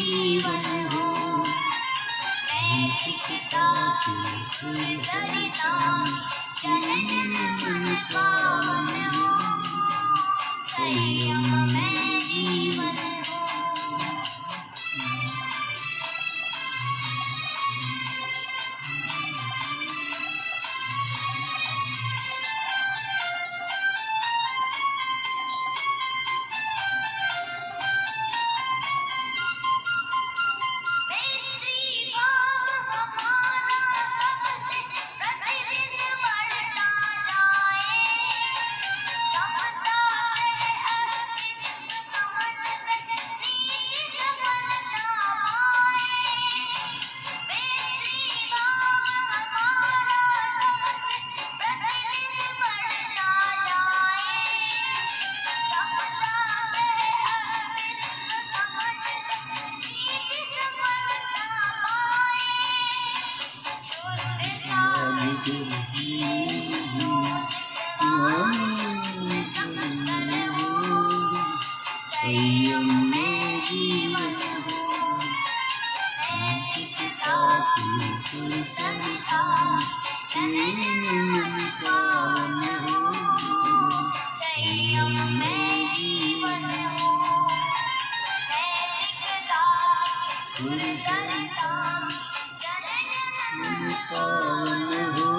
जीवन हो, पिता की सुरसरिता जनन मन पावन हो, संयम में जीवन हो। संयम में जीवन हो, पिता की सुरसरिता जनन मन पावन हो, संयम में जीवन हो, सुरसरिता जनन मन पावन हो,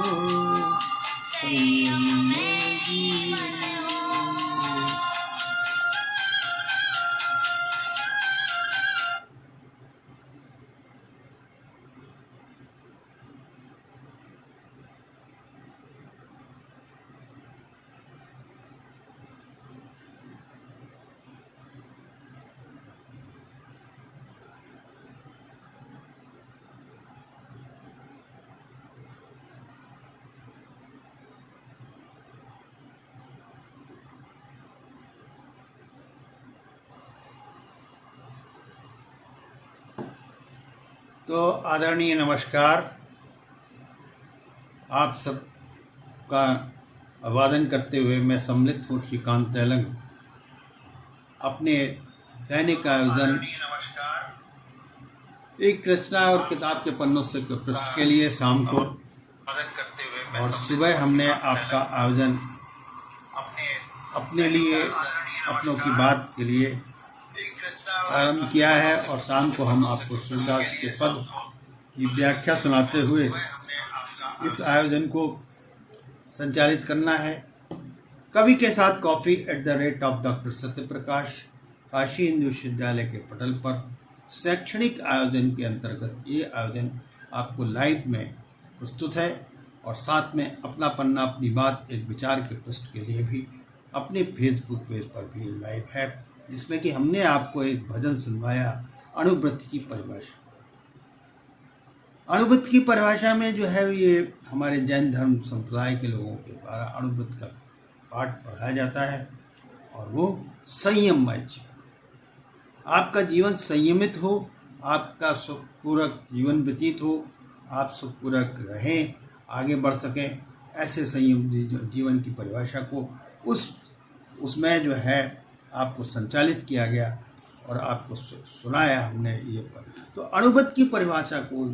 संयम में जीवन हो। तो आदरणीय नमस्कार। आप सब का अभिवादन करते हुए मैं सम्मिलित हूँ श्रीकांत तेलंग अपने दैनिक आयोजन एक रचना और किताब के पन्नों से पृष्ठ के लिए शाम को और सुबह हमने आपका आयोजन अपने लिए अपनों की बात के लिए आरंभ किया है और शाम को हम आपको सूरदास के पद की व्याख्या सुनाते हुए इस आयोजन को संचालित करना है। कवि के साथ कॉफ़ी @डॉक्टर सत्यप्रकाश काशी हिंदू विश्वविद्यालय के पटल पर शैक्षणिक आयोजन के अंतर्गत ये आयोजन आपको लाइव में प्रस्तुत है और साथ में अपना पन्ना अपनी बात एक विचार के पृष्ठ के लिए भी अपने फेसबुक पेज पर भी लाइव है, जिसमें कि हमने आपको एक भजन सुनवाया अणुव्रत की परिभाषा। अणुव्रत की परिभाषा में जो है ये हमारे जैन धर्म संप्रदाय के लोगों के द्वारा अणुव्रत का पाठ पढ़ाया जाता है और वो संयममय जीवन। आपका जीवन संयमित हो, आपका सुखपूर्वक जीवन व्यतीत हो, आप सुखपूर्वक रहें, आगे बढ़ सकें, ऐसे संयम जीवन की परिभाषा को उसमें जो है आपको संचालित किया गया और आपको सुनाया हमने ये पर। तो अणुव्रत की परिभाषा को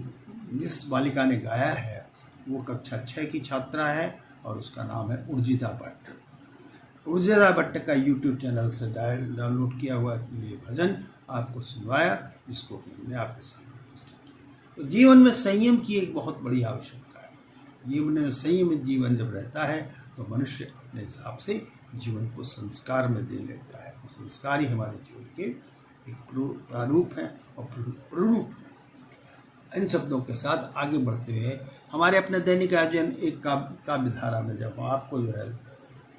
जिस बालिका ने गाया है वो कक्षा 6 की छात्रा है और उसका नाम है उर्जिता भट्ट। उर्जिता भट्ट का यूट्यूब चैनल से डाउनलोड किया हुआ ये भजन आपको सुनवाया, जिसको कि हमने आपके सामने प्रस्तुत किया। तो जीवन में संयम की एक बहुत बड़ी आवश्यकता है। जीवन में संयमित जीवन जब रहता है तो मनुष्य अपने हिसाब से जीवन को संस्कार में दे लेता है। संस्कार ही हमारे जीवन के एक प्रारूप है और प्ररूप है। इन शब्दों के साथ आगे बढ़ते हुए हमारे अपने दैनिक आयोजन एक काव्य धारा में जब आपको जो है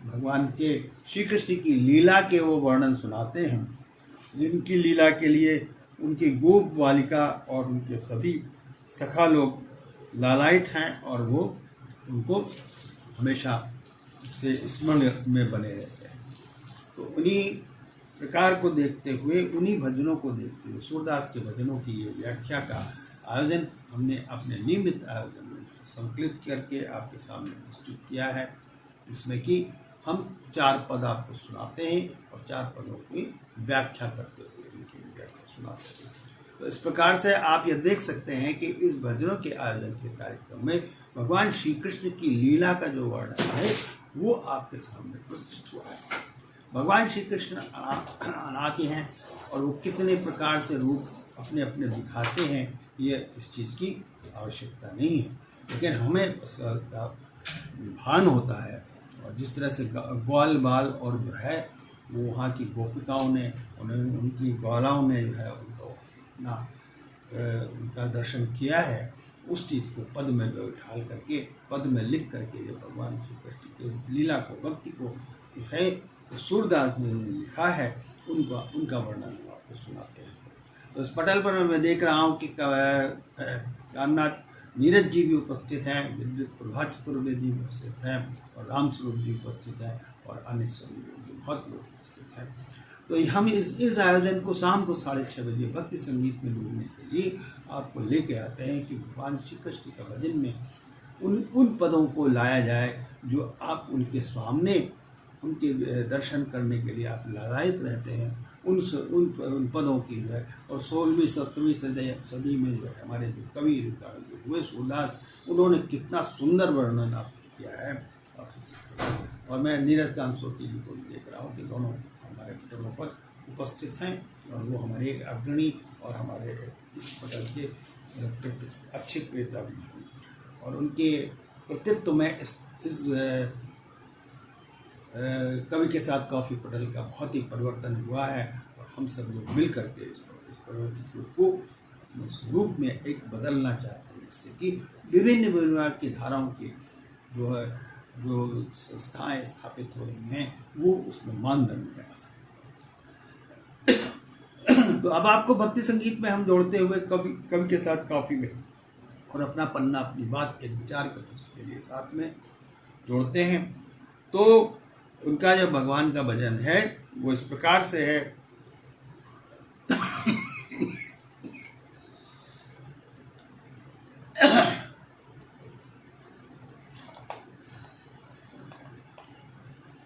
भगवान के श्री कृष्ण की लीला के वो वर्णन सुनाते हैं, जिनकी लीला के लिए उनकी गोप बालिका और उनके सभी सखा लोग लालायित हैं और वो उनको हमेशा से स्मरण में बने रहते हैं। तो उन्हीं प्रकार को देखते हुए, उन्हीं भजनों को देखते हुए सूरदास के भजनों की ये व्याख्या का आयोजन हमने अपने नियमित आयोजन में संकलित करके आपके सामने प्रस्तुत किया है, जिसमें कि हम 4 पद आपको सुनाते हैं और 4 पदों की व्याख्या करते हुए उनकी व्याख्या सुनाते हैं। तो इस प्रकार से आप यह देख सकते हैं कि इस भजनों के आयोजन के कार्यक्रम में भगवान श्री कृष्ण की लीला का जो वर्णन है वो आपके सामने प्रस्तुत हुआ है। भगवान श्री कृष्ण अनादि हैं और वो कितने प्रकार से रूप अपने अपने दिखाते हैं, ये इस चीज़ की आवश्यकता नहीं है, लेकिन हमें उसका भान होता है। और जिस तरह से ग्वाल बाल और जो है वो वहाँ की गोपिकाओं ने उनकी ग्वालाओं ने जो है उनको ना उनका दर्शन किया है, उस चीज़ को पद में ढाल करके, पद में लिख करके जो भगवान श्री कृष्ण की लीला को, भक्ति को जो है तो सूरदास जी ने लिखा है, उनका वर्णन हम आपको सुनाते हैं। तो इस पटल पर मैं देख रहा हूँ कि रामनाथ नीरज जी भी उपस्थित हैं, विद्युत प्रभा चतुर्वेदी भी उपस्थित हैं और राम स्वरूप जी उपस्थित हैं और अन्य सभी लोग, बहुत लोग उपस्थित हैं। तो हम इस आयोजन को शाम को 6:30 बजे भक्ति संगीत में डूबने के लिए आपको लेके आते हैं कि भगवान श्री कृष्ण का भजन में उन पदों को लाया जाए जो आप उनके सामने उनके दर्शन करने के लिए आप लालायित रहते हैं। उन पदों की जो है, और 16वीं 17वीं सदी में जो है हमारे जो कवि जो हुए सूरदास, उन्होंने कितना सुंदर वर्णन आप किया है। और मैं नीरज कांत सोती जी को देख रहा हूँ कि दोनों हमारे पटलों पर उपस्थित हैं और वो हमारे अग्रणी और हमारे इस पटल के अच्छे क्रेता भी हैं और उनके कृतित्व में इस कवि के साथ कॉफ़ी पटल का बहुत ही परिवर्तन हुआ है और हम सब लोग मिल करके इस परिवर्तित रूप को अपने स्वरूप में एक बदलना चाहते हैं, जिससे कि विभिन्न विभिन्न की धाराओं की जो संस्थाएं स्थापित हो रही हैं वो उसमें मानदंड में आ सके। तो अब आपको भक्ति संगीत में हम जोड़ते हुए कवि के साथ कॉफ़ी में और अपना पन्ना, अपनी बात, एक विचार के लिए साथ में जोड़ते हैं। तो उनका जो भगवान का भजन है वो इस प्रकार से है।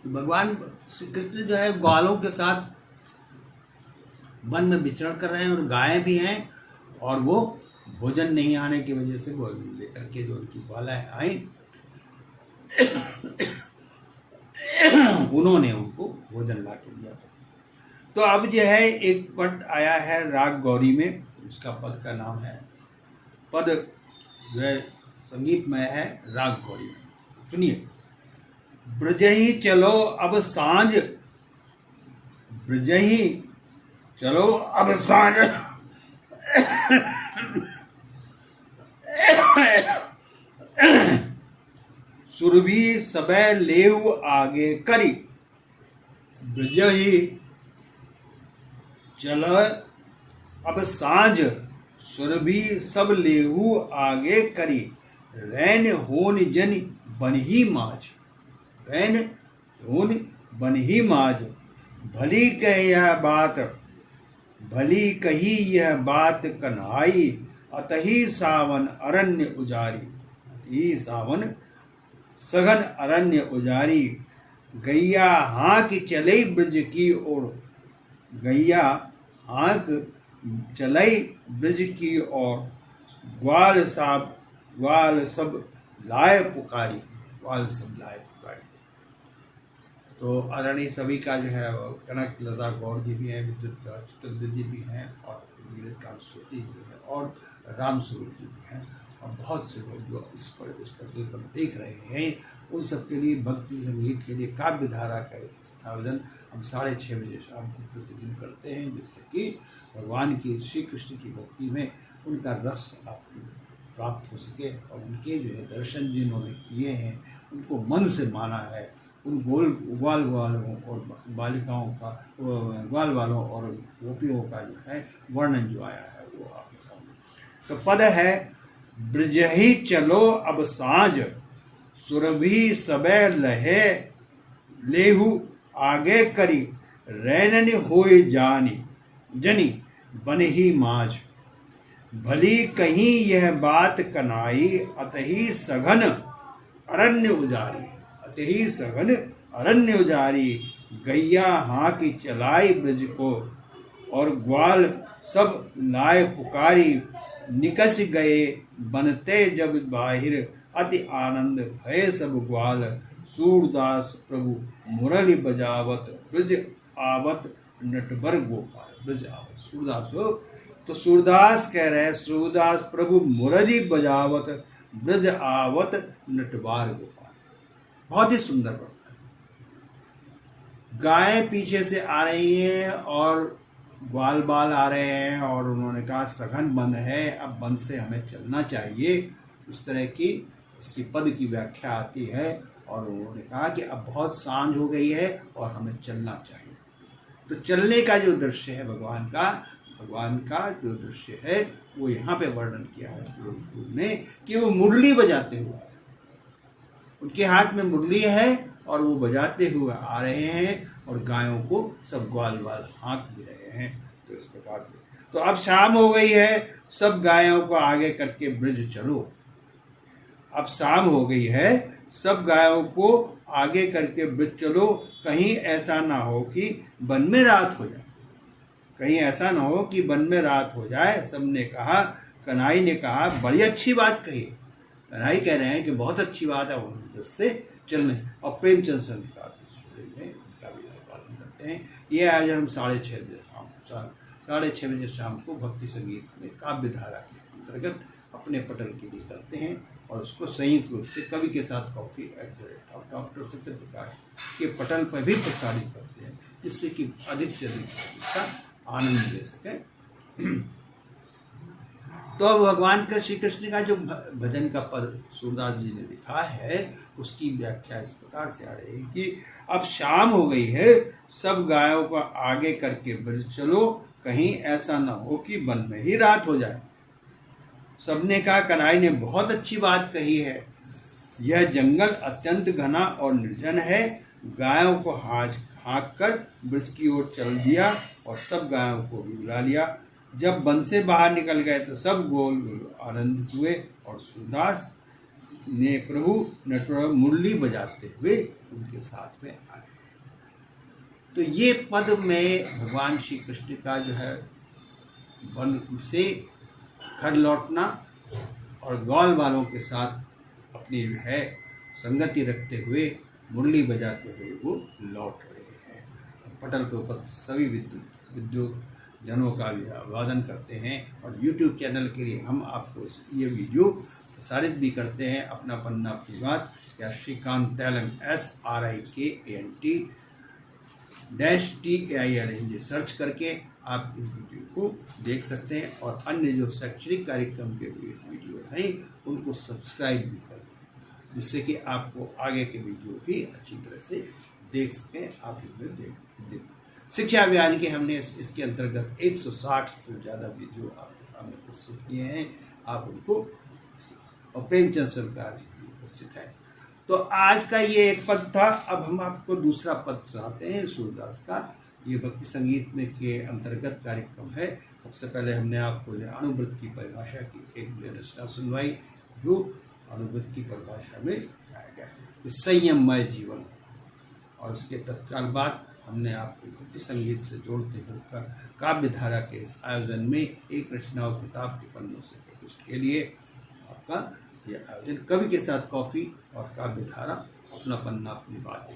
भगवान श्री कृष्ण जो है ग्वालों के साथ वन में विचरण कर रहे हैं और गायें भी हैं, और वो भोजन नहीं आने की वजह से वो लेकर के जो उनकी ग्वालाएं आई उन्होंने उनको भोजन ला के दिया था। तो अब जो है एक पद आया है राग गौरी में, उसका पद का नाम है, पद जो है संगीतमय है राग गौरी में। सुनिए। ब्रजही चलो अब सांझ, ब्रजही चलो अब सांझ, सुरभि सबे लेव आगे करी, ब्रजही चल अब सांझ, सुरभि सब लेहू आगे करी, रैन होन जन बनही माझ, रैन होन बनही माझ, भली कह यह बात, भली कही यह बात कन्हाई, अतही सावन अरण्य उजारी, अतही सावन सघन अरण्य उजारी, गैया हाँक चलई ब्रज की ओर, गैया हाँक चलई ब्रज की ओर, ग्वाल सब लाए पुकारी, ग्वाल सब लाए पुकारी। तो अरणी सभी का जो है कनक लता गौर जी भी हैं, विद्युत चतुर्वेदी भी हैं और नीरज कांत सोती भी हैं और राम स्वरूप जी भी हैं और बहुत से लोग जो इस पटल पर देख रहे हैं, उन सब के लिए भक्ति संगीत के लिए काव्य धारा का आयोजन हम 6:30 बजे शाम को प्रतिदिन करते हैं, जिससे कि भगवान की श्री कृष्ण की भक्ति में उनका रस आपको प्राप्त हो सके और उनके जो है दर्शन जिन्होंने किए हैं उनको मन से माना है, उन ग्वाल वालों और बालिकाओं का, ग्वाल वालों और गोपियों का जो है वर्णन जो आया है वो आपके सामने। तो पद है ब्रजही चलो अब सांझ, सुरभि सबे लहे लेहू आगे करी, रैनन होए जानी जनी बनही माझ, भली कहीं यह बात कनाई, अतही सघन अरण्य उजारी, अतही सघन अरण्य उजारी, गैया हाँकी चलाई ब्रज को और ग्वाल सब लाए पुकारी, निकस गए बनते जब बाहिर, अति आनंद भय सब ग्वाल, सूरदास प्रभु मुरली बजावत, ब्रज आवत नटवर गोपाल। ब्रज आवत सूरदास प्रभु, तो सूरदास कह रहे हैं सूरदास प्रभु मुरली बजावत, ब्रज आवत नटवार गोपाल। बहुत ही सुंदर वर्णन। गाय पीछे से आ रही है और ग्वाल बाल आ रहे हैं और उन्होंने कहा सघन वन है, अब वन से हमें चलना चाहिए। इस तरह की इसकी पद की व्याख्या आती है और उन्होंने कहा कि अब बहुत सांझ हो गई है और हमें चलना चाहिए। तो चलने का जो दृश्य है भगवान का जो दृश्य है वो यहाँ पे वर्णन किया है तुलसीदास ने कि वो मुरली बजाते हुए आ रहे हैं। उनके हाथ में मुरली है और वो बजाते हुए आ रहे हैं और गायों को सब ग्वाल बाल हाँक भी रहे हैं। तो इस प्रकार से तो अब शाम हो गई है, सब गायों को आगे करके ब्रज चलो। अब शाम हो गई है, सब गायों को आगे करके ब्रज चलो, कहीं ऐसा ना हो कि वन में रात हो जाए। कहीं ऐसा ना हो कि वन में रात हो जाए। सबने कहा, कन्हई ने कहा बड़ी अच्छी बात कही है। कन्हई कह रहे हैं कि बहुत अच्छी बात है, ब्रज से चलने। और प्रेमचंद सरकार का भी पालन करते हैं। ये आयोजन हम 6:30 बजे शाम 6:30 बजे शाम को भक्ति संगीत में काव्य धारा के अंतर्गत अपने पटल के लिए करते हैं और उसको संयुक्त रूप से कवि के साथ कॉफी डॉक्टर सत्यप्रकाश के पटल पर भी प्रसारित करते हैं, जिससे कि अधिक से अधिक इसका आनंद ले सकें। तो अब भगवान का श्री कृष्ण का जो भजन का पद सूरदास जी ने लिखा है उसकी व्याख्या इस प्रकार से आ रही है कि अब शाम हो गई है, सब गायों को आगे करके ब्रज चलो, कहीं ऐसा ना हो कि वन में ही रात हो जाए। सबने कहा, कन्हई ने बहुत अच्छी बात कही है। यह जंगल अत्यंत घना और निर्जन है। गायों को हाँक कर ब्रज की ओर चल दिया और सब गायों को भी बुला लिया। जब वन से बाहर निकल गए तो सब गोल आनंदित हुए और सूरदास ने प्रभु नटवर मुरली बजाते हुए उनके साथ में आ गए। तो ये पद में भगवान श्री कृष्ण का जो है वन से घर लौटना और ग्वाल वालों के साथ अपनी जो है संगति रखते हुए मुरली बजाते हुए वो लौट रहे हैं। पटल के ऊपर सभी विद्युत जनों का भी अभिवादन करते हैं और YouTube चैनल के लिए हम आपको ये वीडियो प्रसारित भी करते हैं। अपना पन्ना अपनी बात या श्रीकांत तैलंग SRIKANT-TAIL सर्च करके आप इस वीडियो को देख सकते हैं और अन्य जो शैक्षणिक कार्यक्रम के वीडियो हैं उनको सब्सक्राइब भी कर लें, जिससे कि आपको आगे के वीडियो भी अच्छी तरह से देख सकें। आप इनमें देख शिक्षा अभियान के हमने इसके अंतर्गत 160 से ज़्यादा वीडियो आपके सामने प्रस्तुत किए हैं। आप उनको और प्रेमचंद सरकार भी उपस्थित है। तो आज का ये एक पद था। अब हम आपको दूसरा पद सुनाते हैं सूरदास का। ये भक्ति संगीत में के अंतर्गत कार्यक्रम है। सबसे पहले हमने आपको जो अणुव्रत की परिभाषा की एक रचना सुनवाई, जो अणुव्रत की परिभाषा में गाया गया है संयममय जीवन। और उसके तत्काल बाद हमने आपको भक्ति संगीत से जोड़ते हुए काव्य धारा के इस आयोजन में एक रचना और किताब के पन्नों से प्रकृष्ट के लिए आपका यह आयोजन कवि के साथ कॉफी और काव्य धारा अपना पन्ना अपनी बात के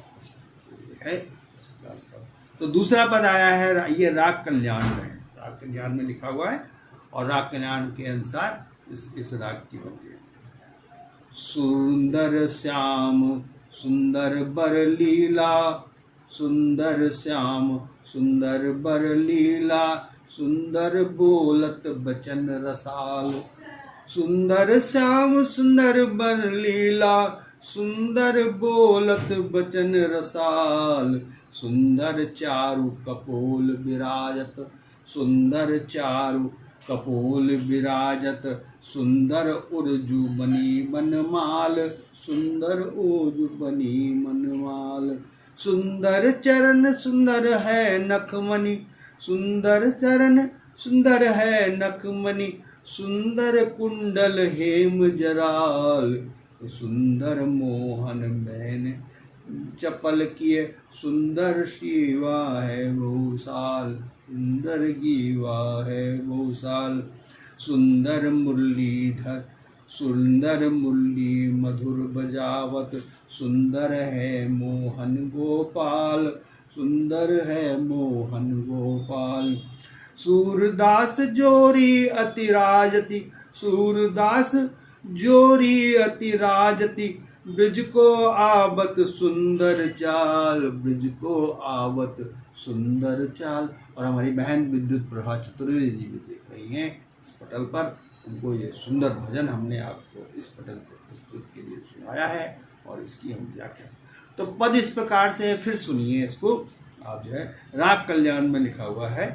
लिए है। इस प्रकार से तो दूसरा पद आया है, ये राग कल्याण में है। राग कल्याण में लिखा हुआ है और राग कल्याण के अनुसार इस राग की बनती है। सुंदर श्याम सुंदर बर लीला, सुंदर श्याम सुंदर बर लीला, सुंदर बोलत बचन रसाल। सुंदर श्याम सुंदर बर लीला, सुंदर बोलत बचन रसाल। सुंदर चारु कपोल विराजत, सुंदर चारु कपोल विराजत, सुंदर उर्जु बनी मनमाल, सुंदर उर्जु बनी मनमाल। सुंदर चरण सुंदर है नखमणि, सुंदर चरण सुंदर है नखमणि, सुंदर कुंडल हेम जराल। सुंदर मोहन मैन चपल किए, सुंदर शिवा है भूषाल। सुंदर गीवा है बहुसाल। सुंदर मुरलीधर सुंदर मुरली मधुर बजावत, सुंदर है मोहन गोपाल, सुंदर है मोहन गोपाल। सूरदास जोरी अति राजति, सूरदास जोरी अति राजति, ब्रिज को आवत सुंदर चाल, ब्रिज को आवत सुंदर चाल। और हमारी बहन विद्युत प्रभा चतुर्वेदी जी भी देख रही हैं इस पटल पर। उनको ये सुंदर भजन हमने आपको इस पटल पर प्रस्तुत के लिए सुनाया है और इसकी हम व्याख्या। तो पद इस प्रकार से है, फिर सुनिए इसको आप जो है। राग कल्याण में लिखा हुआ है।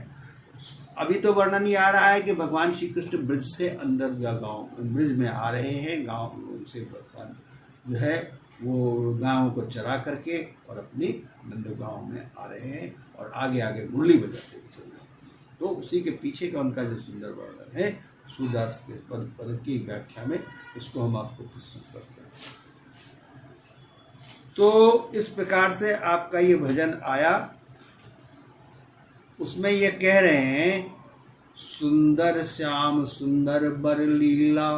अभी तो वर्णन ही आ रहा है कि भगवान श्री कृष्ण ब्रिज से अंदर गाँव ब्रिज में आ रहे हैं, गाँव से बरसात जो है वो गाँव को चरा करके और अपनी नंदगांव में आ रहे हैं और आगे आगे मुरली बजाते हुए चल रहे हैं। तो उसी के पीछे का उनका जो सुंदर वर्णन है सूरदास के पद की व्याख्या में, इसको हम आपको प्रस्तुत करते हैं। तो इस प्रकार से आपका ये भजन आया। उसमें ये कह रहे हैं, सुंदर श्याम सुंदर बर लीला,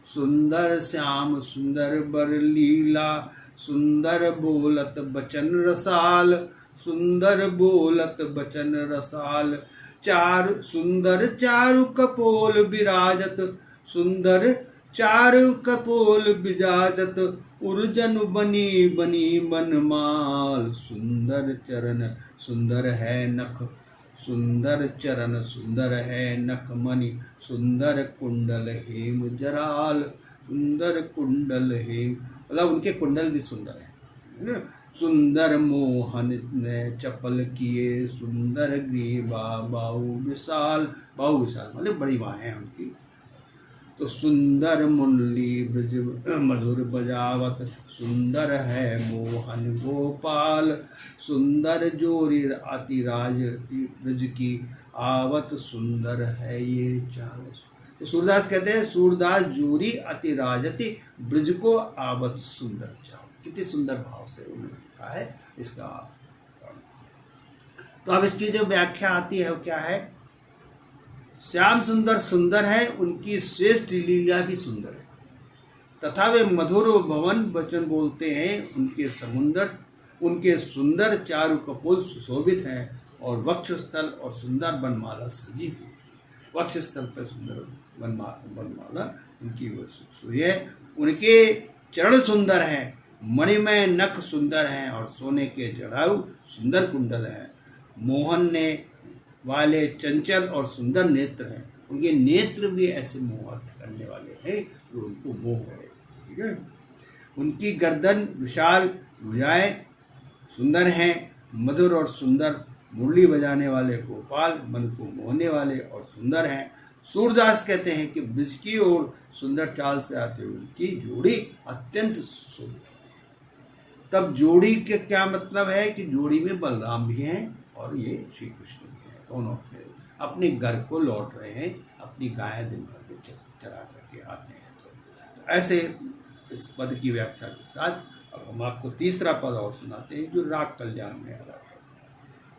सुंदर श्याम सुंदर बर लीला, सुंदर बोलत बचन रसाल, सुंदर बोलत बचन रसाल। चार सुंदर चारु कपोल विराजत, सुंदर चारु कपोल विराजत, उर्जन बनी बनी बनमाल। सुंदर चरण सुंदर है नख, सुंदर चरण सुंदर है नख मणि, सुंदर कुंडल हेम जराल, सुंदर कुंडल हेम, मतलब उनके कुंडल भी सुंदर है। सुंदर मोहन ने चपल किए, सुंदर ग्रीवा बाहु विशाल, बाहु विशाल मतलब बड़ी बाहें हैं उनकी। तो सुंदर मुरली ब्रज मधुर बजावत, सुंदर है मोहन गोपाल, सुंदर जोरी अति राज ब्रज की आवत, सुंदर है ये चाल। तो सूरदास कहते हैं, सूरदास जोरी अति राजति ब्रज को आवत सुंदर चाल। कितनी सुंदर भाव से उन्होंने लिखा है इसका। तो अब इसकी जो व्याख्या आती है वो क्या है? श्याम सुंदर सुंदर है, उनकी श्रेष्ठ लीला भी सुंदर है, तथा वे मधुर भवन वचन बोलते हैं। उनके समुंदर उनके सुंदर चारु कपोल सुशोभित हैं और वक्षस्थल और सुंदर बनमाला सजी हुई है। वक्षस्थल पर सुंदर बनमाला उनकी सुई है। उनके चरण सुंदर हैं, मणिमय नख सुंदर हैं और सोने के जड़ाऊ सुंदर कुंडल हैं। मोहन ने वाले चंचल और सुंदर नेत्र हैं। उनके नेत्र भी ऐसे मोहित करने वाले हैं जो उनको मोह रहे। ठीक है। उनकी गर्दन विशाल, भुजाएं सुंदर हैं। मधुर और सुंदर मुरली बजाने वाले गोपाल मन को मोहने वाले और सुंदर हैं। सूरदास कहते हैं कि ब्रिज की ओर सुंदर चाल से आते हुए उनकी जोड़ी अत्यंत शोभित है। तब जोड़ी के क्या मतलब है कि जोड़ी में बलराम भी हैं और ये श्री कृष्ण भी हैं। दोनों अपने घर को लौट रहे हैं, अपनी गाय दिन भर में चरा करके आते हैं। तो ऐसे इस पद की व्याख्या के साथ अब हम आपको तीसरा पद और सुनाते हैं जो राग कल्याण में आ रहा है।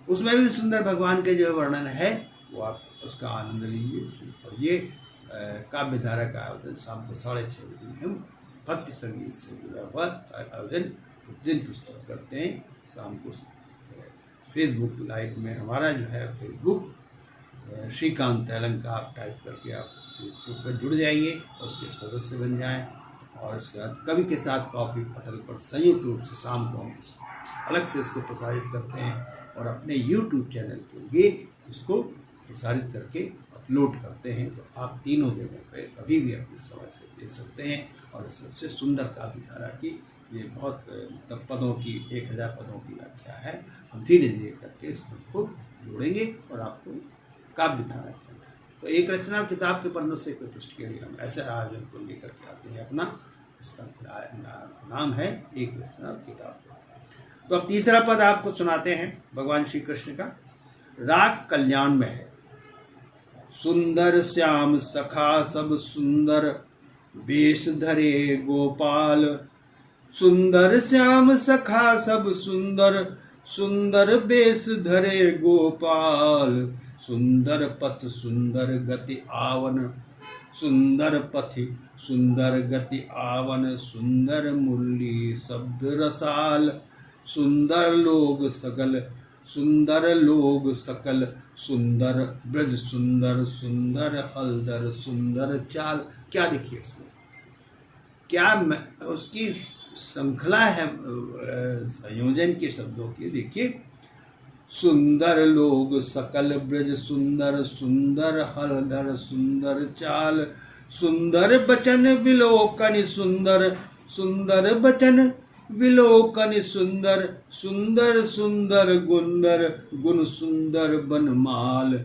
उसमें भी सुंदर भगवान के जो वर्णन है वो आप उसका आनंद लीजिए। और ये काव्यधारा का आयोजन शाम को 6:30 बजे हम भक्ति संगीत से जुड़ा हुआ आयोजन दिन प्रस्तुत करते हैं। शाम को फेसबुक लाइव में हमारा जो है फेसबुक श्रीकांत तेलंग का आप टाइप करके आप फेसबुक पर जुड़ जाइए, उसके सदस्य बन जाएं। और इसके बाद कवि के साथ कॉफी पटल पर संयुक्त रूप से शाम को हम अलग से इसको प्रसारित करते हैं और अपने YouTube चैनल के लिए इसको प्रसारित करके अपलोड करते हैं। तो आप तीनों जगह पे कभी भी अपने समय से देख सकते हैं। और इससे सुंदर काव्यधारा की ये बहुत मतलब पदों की 1000 पदों की व्याख्या है। हम धीरे धीरे करके इसको जोड़ेंगे और आपको काव्यधारा कहते हैं। तो एक रचना किताब के पन्नों से कोई पुष्टि के लिए हम ऐसे आयोजन को लेकर के आते हैं अपना। इसका नाम है एक रचना किताब। तो अब तीसरा पद आपको सुनाते हैं भगवान श्री कृष्ण का। राग कल्याण में है। सुंदर श्याम सखा सब सुंदर वेश धरे गोपाल, सुंदर श्याम सखा सब सुंदर सुंदर वेश धरे गोपाल, सुंदर पथ सुंदर गति आवन, सुंदर पथि सुंदर गति आवन, सुंदर मुरली शब्द रसाल, सुंदर लोग सकल, सुंदर लोग सकल, सुंदर ब्रज सुंदर, सुंदर हलदर, सुंदर चाल। क्या देखिए इसमें, क्या उसकी श्रृंखला है संयोजन के शब्दों की। देखिए, सुंदर लोग सकल ब्रज सुंदर, सुंदर हलधर सुंदर चाल, सुंदर बचन विलोकन सुंदर, सुंदर बचन विलोकन सुंदर, सुंदर सुंदर गुंदर गुण सुंदर बनमाल,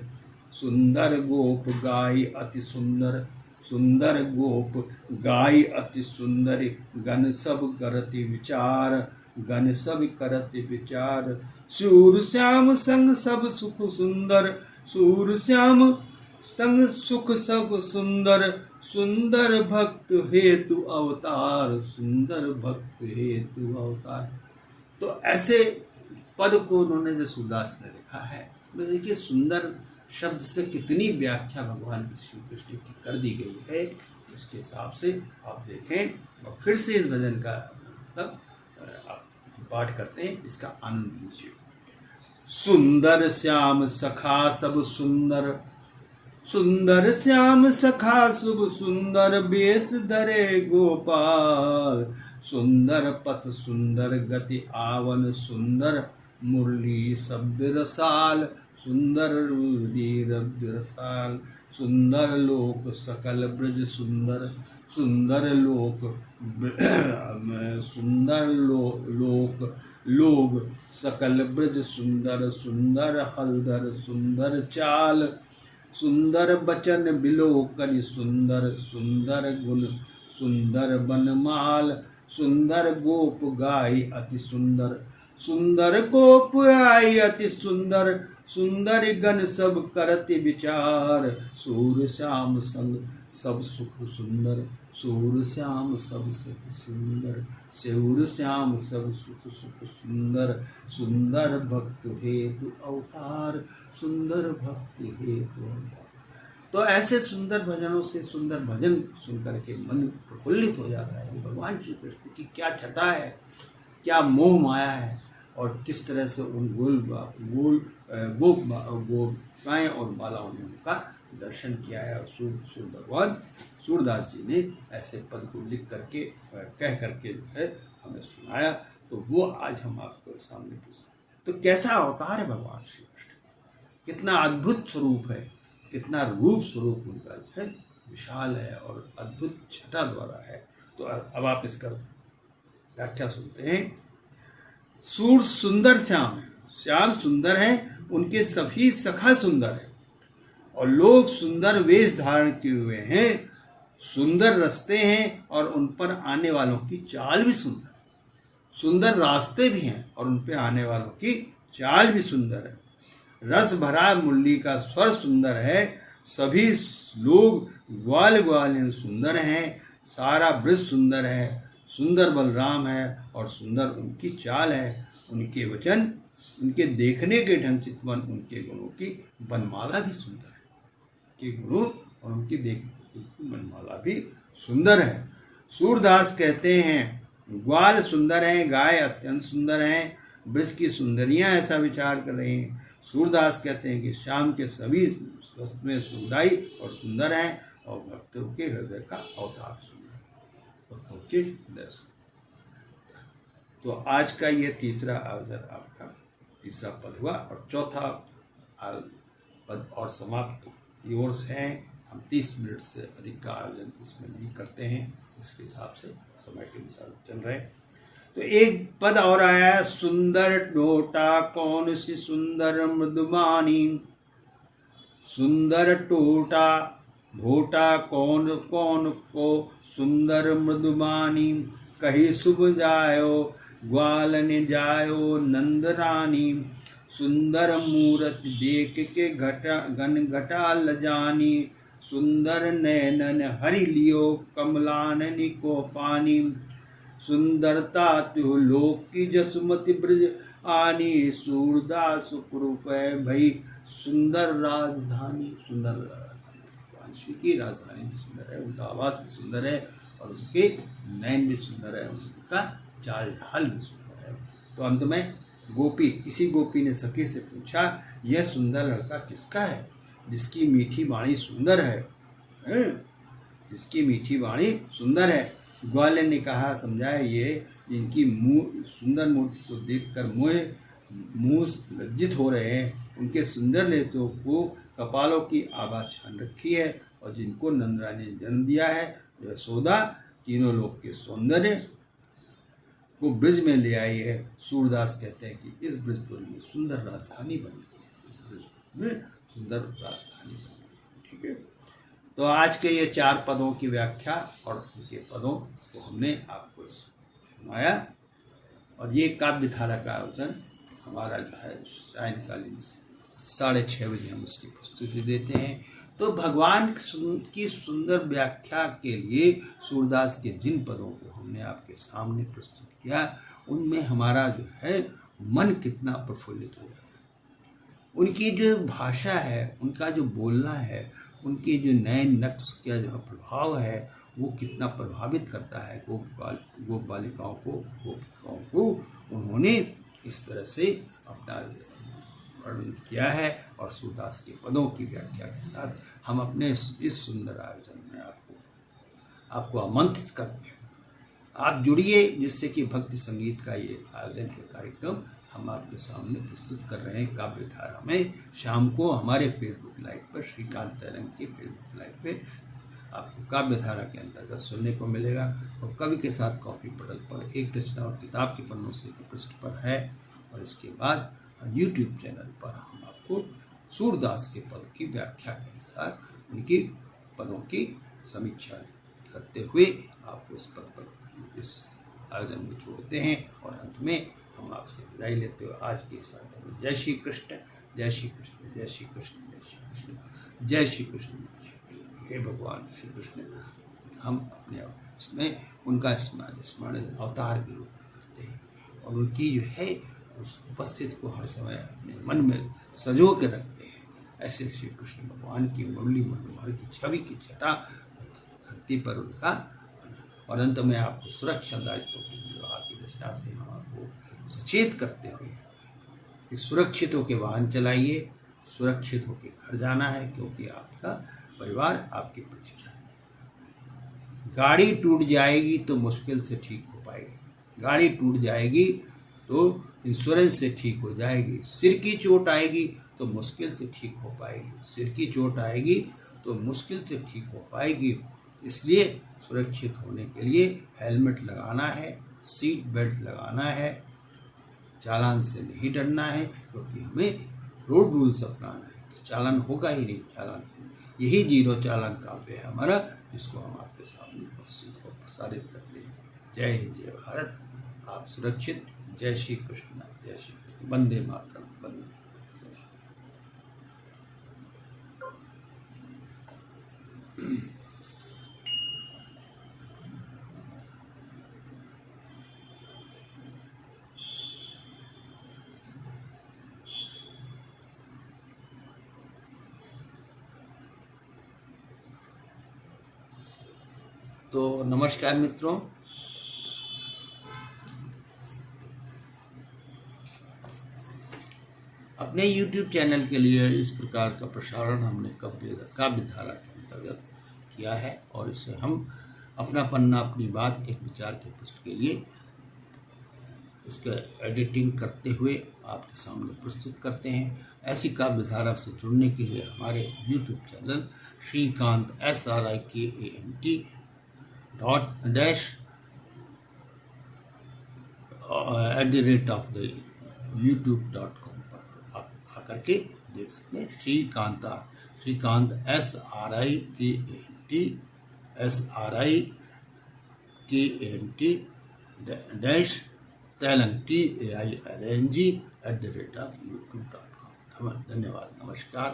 सुंदर गोप गाय अति सुंदर, सुंदर गोप गाय अति सुंदर, गण सब करति विचार, गण सब करति विचार, सूर श्याम संग सब सुख सुंदर, सूर श्याम संग सुख सब सुंदर, सुंदर भक्त हेतु अवतार, सुंदर भक्त हेतु अवतार। तो ऐसे पद को उन्होंने जो सूरदास ने लिखा है, उसमें देखिए सुंदर शब्द से कितनी व्याख्या भगवान श्री कृष्ण की कर दी गई है। इसके हिसाब से आप देखें और फिर से इस भजन का मतलब आप पाठ करते हैं, इसका आनंद लीजिए। सुंदर श्याम सखा सब सुंदर, सुंदर श्याम सखा शुभ सुंदर, बेस धरे गोपाल, सुंदर पथ सुंदर गति आवन, सुंदर मुरली शब्द रसाल, सुंदर रब्द रसाल, सुंदर लोक सकल ब्रज सुंदर, सुंदर लोक सुंदर लोक लोग सकल ब्रज सुंदर, सुंदर हलधर सुंदर चाल, सुंदर बचन बिलोकन सुंदर, सुंदर गुण सुंदर बनमाल, सुंदर गोप गाय अति सुंदर, सुंदर गोप आई अति सुंदर, सुंदर गण सब करति विचार, सूर श्याम संग सब सुख सुंदर, सूर श्याम सब सुख सुंदर, सूर श्याम सब सुख सुख सुंदर, सुंदर भक्त हेतु अवतार, सुंदर भक्त हेतु अवतार। तो ऐसे सुंदर भजनों से, सुंदर भजन सुनकर के मन प्रफुल्लित हो जाता है। भगवान श्री कृष्ण की क्या छटा है, क्या मोह माया है, और किस तरह से उन गोपिकाएं और बालाओं ने उनका दर्शन किया है। और सूर भगवान सूरदास जी ने ऐसे पद को लिख करके कह करके जो है हमें सुनाया, तो वो आज हम आपको सामने पेश। तो कैसा अवतार है भगवान श्री कृष्ण का, कितना अद्भुत स्वरूप है, कितना रूप स्वरूप उनका जो है विशाल है और अद्भुत छटा द्वारा है। तो अब आप इसका व्याख्या सुनते हैं। सूर सुंदर श्याम है, श्याम सुंदर है, उनके सभी सखा सुंदर है, और लोग सुंदर वेश धारण किए हुए हैं, सुंदर रास्ते हैं और उन पर आने वालों की चाल भी सुंदर है। सुंदर रास्ते भी हैं और उन पर आने वालों की चाल भी सुंदर है। रस भरा मुरली का स्वर सुंदर है, सभी लोग ग्वाल ग्वालिन सुंदर हैं, सारा ब्रज सुंदर है, सुंदर बलराम है और सुंदर उनकी चाल है। उनके वचन, उनके देखने के ढंग चितवन, उनके गुणों की बनमाला भी सुंदर है, के गुणों और उनकी देखने की बनमाला भी सुंदर है। सूरदास कहते हैं ग्वाल सुंदर हैं, गाय अत्यंत सुंदर हैं, ब्रज की सुंदरियां ऐसा विचार कर रहे हैं। सूरदास कहते हैं कि श्याम के सभी वस्तुएं सुखदाई और सुंदर हैं, और भक्तों के हृदय का अवतार सुंदर, भक्तों के हृदय सुंदर। तो आज का ये तीसरा अवसर, आपका तीसरा पद हुआ, और चौथा पद और समाप्त की ओर से हैं। हम 30 मिनट से अधिक का आयोजन इसमें नहीं करते हैं, इसके हिसाब से समय के अनुसार चल रहे। तो एक पद और आया है, सुंदर टोटा कौन सी सुंदर मृदुबानी, सुंदर टोटा भोटा कौन कौन को सुंदर मृदुबानी, कहीं शुभ जायो ग्वालन जायो नंद रानी, सुंदर मूरत देख के घन घटा लजानी, सुंदर नैनन हरि लियो कमलाननि को पानी, सुंदरता त्यु लोक की जसुमति ब्रज आनी, सूरदास पुरुप भई सुंदर राजधानी, सुंदर राजधानी, भगवान श्री की राजधानी भी सुंदर है, उनका आवास भी सुंदर है और उनके नयन भी सुंदर है, उनका चाल ढाल भी सुंदर है। तो अंत में किसी गोपी ने सखी से पूछा, यह सुंदर लड़का किसका है जिसकी मीठी वाणी सुंदर है? जिसकी मीठी वाणी सुंदर है। ग्वालियर ने कहा, समझाया, ये इनकी सुंदर मूर्ति को देखकर मुँह लज्जित हो रहे हैं। उनके सुंदर नेत्रों को कपालों की आभा छान रखी है और जिनको नंदरानी ने जन्म दिया है, यशोदा तीनों लोग के सौंदर्य को ब्रज में ले आई है। सूरदास कहते हैं कि इस ब्रजपुर में सुंदर राजधानी बन गई है, इस ब्रज में सुंदर राजधानी बन गई। ठीक है, तो आज के ये 4 पदों की व्याख्या और उनके पदों को हमने आपको सुनाया। और ये काव्य धारा का आयोजन हमारा जो है सायंकालीन 6:30 बजे हम उसकी प्रस्तुति देते हैं। तो भगवान की सुंदर व्याख्या के लिए सूरदास के जिन पदों को हमने आपके सामने प्रस्तुत किया, उनमें हमारा जो है मन कितना प्रफुल्लित हो जाता है। उनकी जो भाषा है, उनका जो बोलना है, उनके जो नए नक्श का जो प्रभाव है, वो कितना प्रभावित करता है गोप बालिकाओं को, गोपिकाओं को। उन्होंने इस तरह से अपना वर्णन किया है और सूरदास के पदों की व्याख्या के साथ हम अपने इस सुंदर आयोजन में आपको आमंत्रित करते हैं। आप जुड़िए, जिससे कि भक्ति संगीत का ये आयोजन के कार्यक्रम हम आपके सामने प्रस्तुत कर रहे हैं काव्य धारा में। शाम को हमारे फेसबुक लाइव पर, श्रीकांत तेलंग के फेसबुक लाइव पे आपको काव्य धारा के अंतर्गत सुनने को मिलेगा। और कवि के साथ कॉफी पटल पर एक रचना और किताब के पन्नों से पृष्ठ पर है। और इसके बाद यूट्यूब चैनल पर हम आपको सूरदास के पद की व्याख्या के अनुसार उनकी पदों की समीक्षा करते हुए आपको इस पद पर, इस आयोजन में जोड़ते हैं। और अंत में हम आपसे विदाई लेते हुए आज के इस आयोजन में जय श्री कृष्ण, जय श्री कृष्ण, जय श्री कृष्ण, जय श्री कृष्ण, जय श्री कृष्ण। हे भगवान श्री कृष्ण, हम अपने इसमें उनका स्मरण अवतार के रूप में करते हैं और उनकी जो है उस उपस्थिति को हर समय अपने मन में संजो के रखते हैं। ऐसे श्री कृष्ण भगवान की मुरली मनोहर की छवि की छटा धरती पर उनका। और अंत में आपको सुरक्षा दायित्व की विवाह की दशा से हम आपको सचेत करते हुए कि सुरक्षित होकर वाहन चलाइए, सुरक्षित होकर घर जाना है, क्योंकि आपका परिवार आपकी प्रतीक्षा है। गाड़ी टूट जाएगी तो मुश्किल से ठीक हो पाएगी, गाड़ी टूट जाएगी तो इंश्योरेंस से ठीक हो जाएगी। सिर की चोट आएगी तो मुश्किल से ठीक हो पाएगी, सिर की चोट आएगी तो मुश्किल से ठीक हो पाएगी। इसलिए सुरक्षित होने के लिए हेलमेट लगाना है, सीट बेल्ट लगाना है, चालान से नहीं डरना है, क्योंकि हमें रोड रूल्स अपनाना है। तो चालान होगा ही नहीं चालान से। यही 0 चालान काव्य है हमारा, जिसको हम आपके सामने प्रस्तुत और प्रसारित करते हैं। जय हिंद, जय भारत, आप सुरक्षित। जय श्री कृष्ण, जय श्री कृष्ण, वंदे मातरम, वंदे। तो नमस्कार मित्रों, अपने YouTube चैनल के लिए इस प्रकार का प्रसारण हमने काव्य धारा के अंतर्गत किया है और इससे हम अपना पन्ना, अपनी बात, एक विचार के पृष्ठ के लिए इसका एडिटिंग करते हुए आपके सामने प्रस्तुत करते हैं। ऐसी काव्य धारा से जुड़ने के लिए हमारे YouTube channel Shrikant SRIKANT @youtube.com पर आप आकर के देख सकते हैं। Shrikant SRIKANT @youtube.com। धन्यवाद, नमस्कार।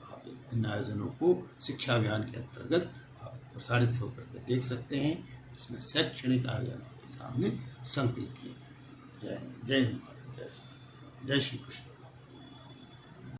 आप इन आयोजनों को शिक्षा अभियान के अंतर्गत आप प्रसारित होकर के देख सकते हैं। इसमें शैक्षणिक आयोजन आपके सामने संकलित किए गए। जय हिंद, जय श्री कृष्ण।